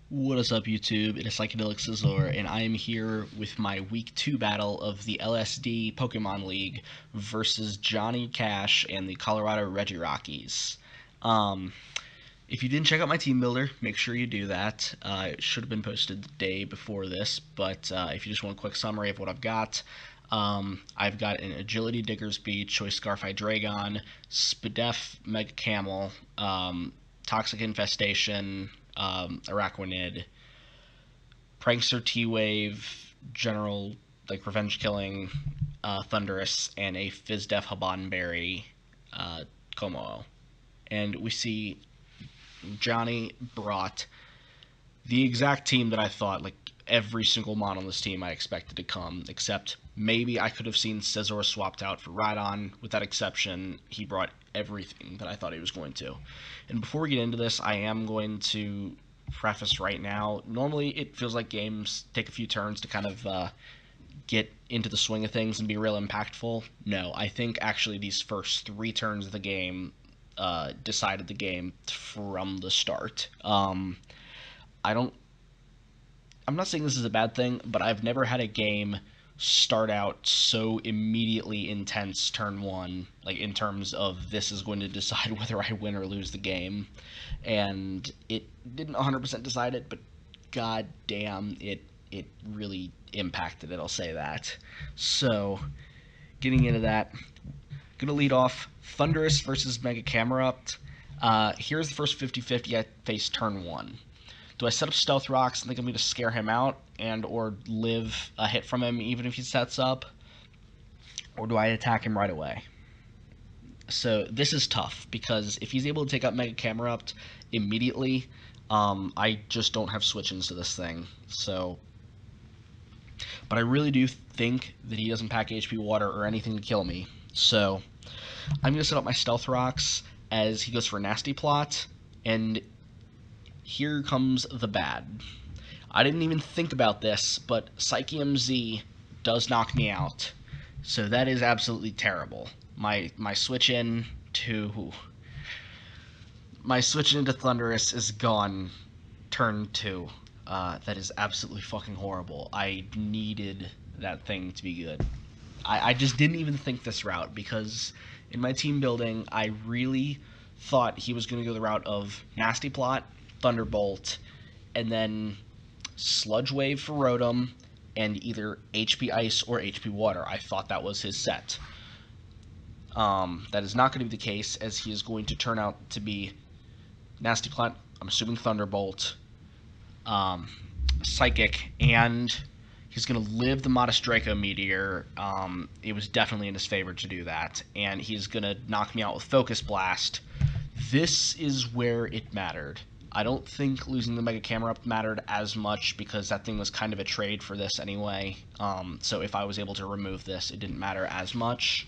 What is up, YouTube? It is Psychedelic Scizor, and I am here with my Week 2 battle of the LSD Pokemon League versus Johnny Cash and the Colorado Regirockies. Um, if you didn't check out my team builder, make sure you do that. It should have been posted the day before this, but if you just want a quick summary of what I've got an Agility Diggersby, Choice Scarf Hydreigon, Spadef Mega Camel, Toxic Infestation, Araquanid, Prankster T-Wave, General, Revenge Killing, Thundurus, and a Fizdef Habanberry, Como. And we see Johnny brought the exact team that I thought, every single mon on this team I expected to come, except maybe I could have seen Scizor swapped out for Rhydon. With that exception, he brought everything that I thought he was going to. And before we get into this, I am going to preface right now, normally it feels like games take a few turns to kind of get into the swing of things and be real impactful. No, I think actually these first 3 turns of the game decided the game from the start. I don't I'm not saying this is a bad thing, but I've never had a game start out so immediately intense turn one, in terms of this is going to decide whether I win or lose the game. And it didn't 100% decide it, but god damn, it really impacted it, I'll say that. So, getting into that, gonna lead off Thundurus versus Mega Camerupt. Here's the first 50-50 I face turn one. Do I set up Stealth Rocks and think I'm going to scare him out and or live a hit from him even if he sets up? Or do I attack him right away? So this is tough because if he's able to take out Mega Camerupt immediately, I just don't have switch-ins to this thing. So, but I really do think that he doesn't pack HP Water or anything to kill me. So I'm going to set up my Stealth Rocks as he goes for a Nasty Plot, and here comes the bad. I didn't even think about this, but Psychium Z does knock me out. So that is absolutely terrible. My switch in to Thundurus is gone turn 2. That is absolutely fucking horrible. I needed that thing to be good. I just didn't even think this route because in my team building, I really thought he was going to go the route of Nasty Plot, Thunderbolt, and then Sludge Wave for Rotom, and either HP Ice or HP Water. I thought that was his set. That is not going to be the case, as he is going to turn out to be Nasty Plot, I'm assuming Thunderbolt, Psychic, and he's going to live the Modest Draco Meteor. It was definitely in his favor to do that, and he's going to knock me out with Focus Blast. This is where it mattered. I don't think losing the Mega Camerupt mattered as much because that thing was kind of a trade for this anyway. So if I was able to remove this, it didn't matter as much.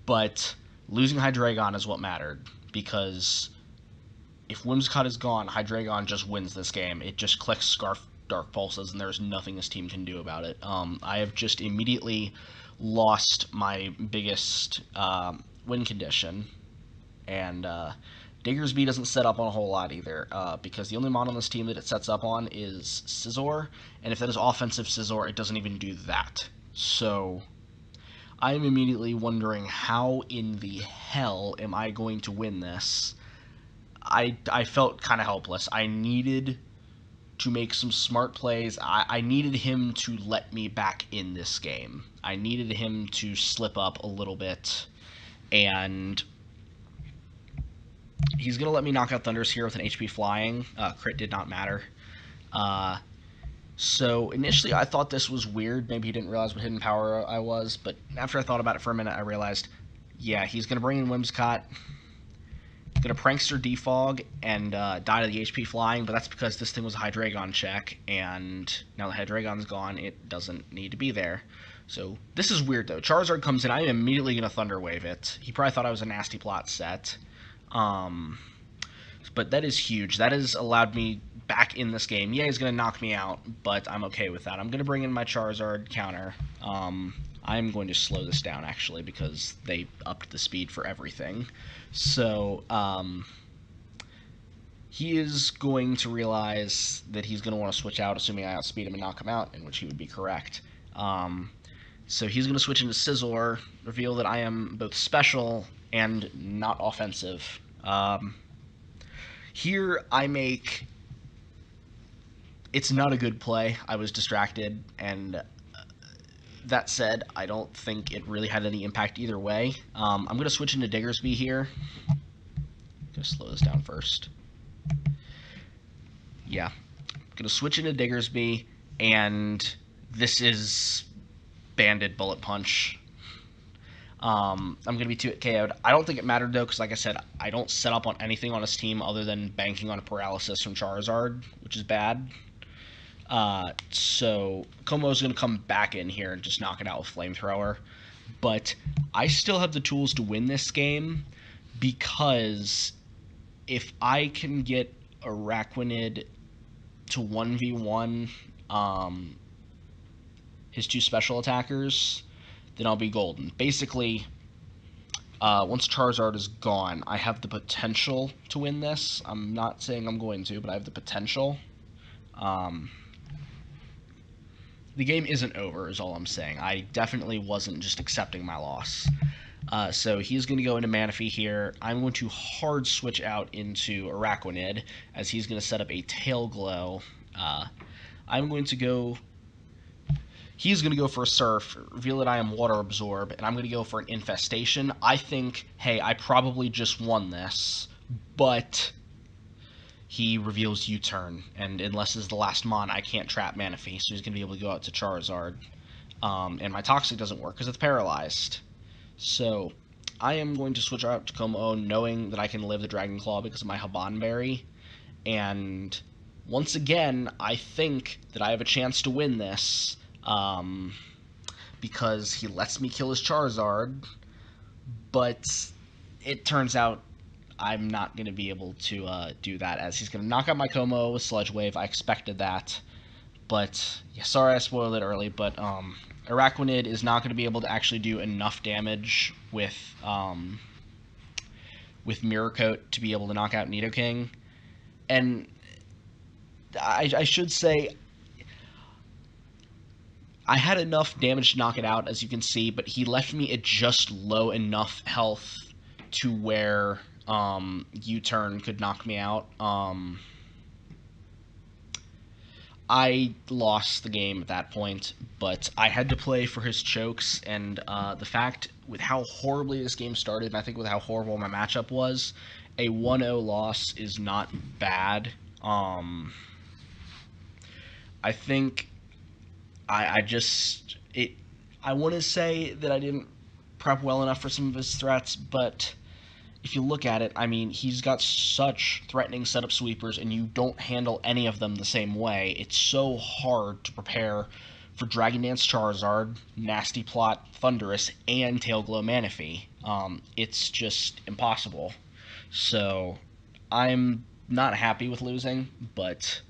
But losing Hydreigon is what mattered, because if Whimsicott is gone, Hydreigon just wins this game. It just clicks Scarf Dark Pulses, and there's nothing this team can do about it. I have just immediately lost my biggest win condition, and Diggersby doesn't set up on a whole lot either, because the only mon on this team that it sets up on is Scizor, and if that is offensive Scizor, it doesn't even do that. So I am immediately wondering how in the hell am I going to win this? I felt kind of helpless. I needed to make some smart plays. I needed him to let me back in this game. I needed him to slip up a little bit, and he's going to let me knock out Thundurus here with an HP Flying. Crit did not matter. So initially I thought this was weird. Maybe he didn't realize what hidden power I was, but after I thought about it for a minute, I realized, yeah, he's going to bring in Whimsicott, going to Prankster Defog, and die to the HP Flying, but that's because this thing was a Hydreigon check, and now the Hydreigon's gone, it doesn't need to be there. So this is weird, though. Charizard comes in, I'm immediately going to Thunder Wave it. He probably thought I was a Nasty Plot set. But that is huge. That has allowed me back in this game. Yeah, he's going to knock me out, but I'm okay with that. I'm going to bring in my Charizard counter. I'm going to slow this down, actually, because they upped the speed for everything. So, he is going to realize that he's going to want to switch out, assuming I outspeed him and knock him out, in which he would be correct. So he's going to switch into Scizor, reveal that I am both special and not offensive. Here I make... It's not a good play. I was distracted, and that said, I don't think it really had any impact either way. I'm going to switch into Diggersby here. I'm going to slow this down first. Yeah. I'm going to switch into Diggersby, and this is Banded Bullet Punch. I'm going to be 2 KO'd. I don't think it mattered, though, because like I said, I don't set up on anything on his team other than banking on a paralysis from Charizard, which is bad. So Como's going to come back in here and just knock it out with Flamethrower. But I still have the tools to win this game, because if I can get Araquanid to 1v1 his 2 special attackers, then I'll be golden. Basically, once Charizard is gone, I have the potential to win this. I'm not saying I'm going to, but I have the potential. The game isn't over, is all I'm saying. I definitely wasn't just accepting my loss. So he's going to go into Manaphy here. I'm going to hard switch out into Araquanid, as he's going to set up a Tail Glow. I'm going to go... He's going to go for a Surf, reveal that I am Water Absorb, and I'm going to go for an Infestation. I think, hey, I probably just won this, but he reveals U-Turn, and unless it's the last Mon, I can't trap Manaphy, so he's going to be able to go out to Charizard. And my Toxic doesn't work because it's paralyzed. So I am going to switch out to Como, knowing that I can live the Dragon Claw because of my Habanberry, and once again, I think that I have a chance to win this. Because he lets me kill his Charizard, but it turns out I'm not going to be able to do that, as he's going to knock out my Como with Sludge Wave. I expected that, but yeah, sorry I spoiled it early, but Araquanid is not going to be able to actually do enough damage with Mirror Coat to be able to knock out Nidoking, and I should say, I had enough damage to knock it out, as you can see, but he left me at just low enough health to where U-Turn could knock me out. I lost the game at that point, but I had to play for his chokes, and the fact with how horribly this game started, and I think with how horrible my matchup was, a 1-0 loss is not bad. I think I want to say that I didn't prep well enough for some of his threats, but if you look at it, I mean, he's got such threatening setup sweepers, and you don't handle any of them the same way. It's so hard to prepare for Dragon Dance Charizard, Nasty Plot Thundurus, and Tail Glow Manaphy. It's just impossible. So I'm not happy with losing, but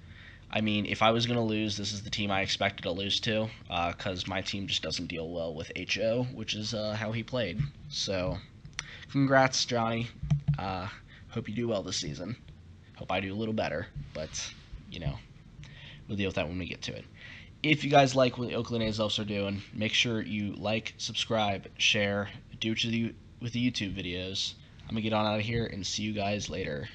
I mean, if I was going to lose, this is the team I expected to lose to, because my team just doesn't deal well with HO, which is how he played. So, congrats, Johnny. Hope you do well this season. Hope I do a little better, but, you know, we'll deal with that when we get to it. If you guys like what the Oakland A's Elves are doing, make sure you like, subscribe, share, do what you do with the YouTube videos. I'm going to get on out of here and see you guys later.